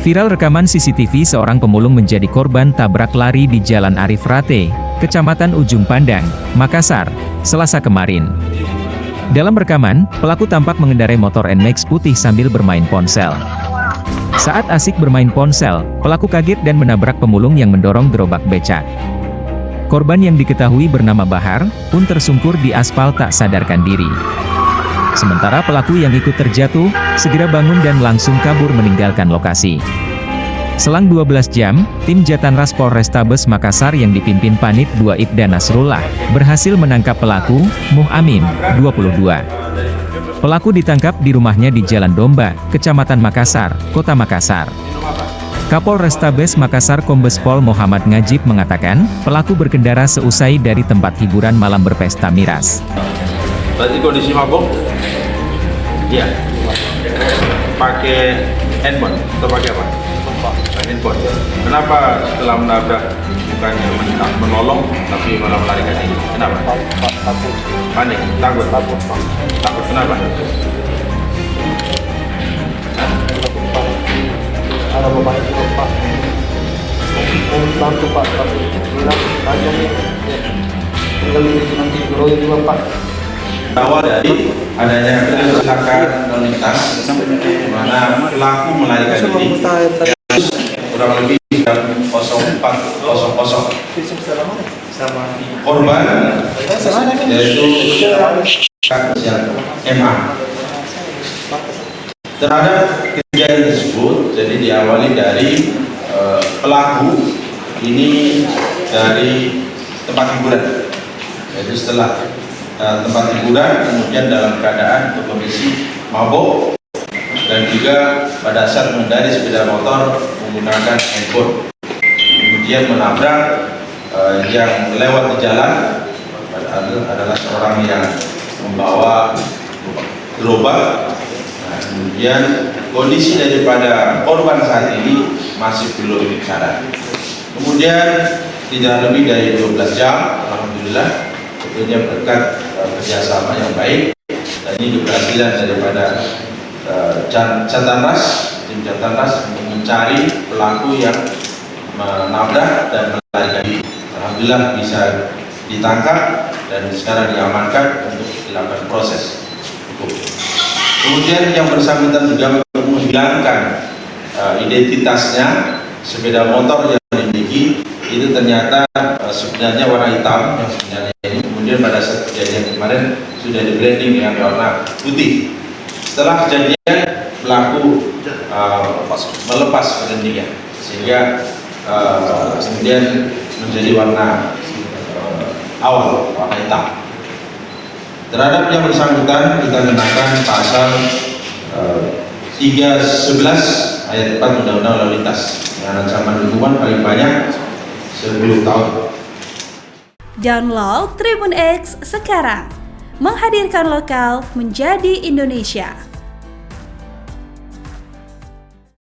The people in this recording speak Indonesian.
Viral rekaman CCTV seorang pemulung menjadi korban tabrak lari di Jalan Arif Rate, Kecamatan Ujung Pandang, Makassar, Selasa kemarin. Dalam rekaman, pelaku tampak mengendarai motor NMAX putih sambil bermain ponsel. Saat asik bermain ponsel, pelaku kaget dan menabrak pemulung yang mendorong gerobak becak. Korban yang diketahui bernama Bahar, pun tersungkur di aspal tak sadarkan diri. Sementara pelaku yang ikut terjatuh, segera bangun dan langsung kabur meninggalkan lokasi. Selang 12 jam, tim Jatanras Polrestabes Makassar yang dipimpin Panit 2 Ibda Nasrullah, berhasil menangkap pelaku, Muh Amin, 22. Pelaku ditangkap di rumahnya di Jalan Domba, Kecamatan Makassar, Kota Makassar. Kapolrestabes Makassar Kombes Pol Muhammad Ngajib mengatakan, pelaku berkendara seusai dari tempat hiburan malam berpesta miras. Berarti kondisi mabuk? Iya. Pakai handphone atau pakai apa? Pakai handphone. Kenapa setelah menabrak bukannya menolong tapi malah melarikan diri? Kenapa? Takut. Panik? Takut? Takut kenapa? Ada beban itu Pak. Bantu Pak, tapi bilang tajam ya. Tinggal di nanti geroy juga Pak. Awal dari adanya kecelakaan lalu lintas, di mana pelaku melarikan diri, kurang lebih jam 04.00. Korban yaitu MA. Terhadap kejadian tersebut, jadi diawali dari pelaku ini dari tempat hiburan, yaitu setelah tempat hiburan, kemudian dalam keadaan untuk kondisi mabuk dan juga pada saat mengendarai sepeda motor menggunakan handphone, kemudian menabrak yang lewat di jalan adalah seorang yang membawa gerobak. Kemudian kondisi daripada korban saat ini masih belum sadar. Kemudian tidak lebih dari 12 jam, alhamdulillah, tentunya berkat kerjasama yang baik dan ini keberhasilan daripada Jatanras, tim Jatanras untuk mencari pelaku yang menabrak dan melarikan diri. Alhamdulillah bisa ditangkap dan sekarang diamankan untuk dilakukan proses hukum. Kemudian yang bersangkutan juga menghilangkan identitasnya, sepeda motor yang dimiliki itu ternyata sebenarnya warna hitam yang sebenarnya ini. Kemudian pada saat kejadian kemarin sudah di branding dengan warna putih. Setelah kejadian pelaku melepas brandingnya sehingga kemudian menjadi warna awal warna hitam. Terhadap yang bersangkutan kita kenakan pasal 311 ayat 4 Undang-Undang Lalu Lintas dengan ancaman hukuman paling banyak 10 tahun. Download Tribun X sekarang, menghadirkan lokal menjadi Indonesia.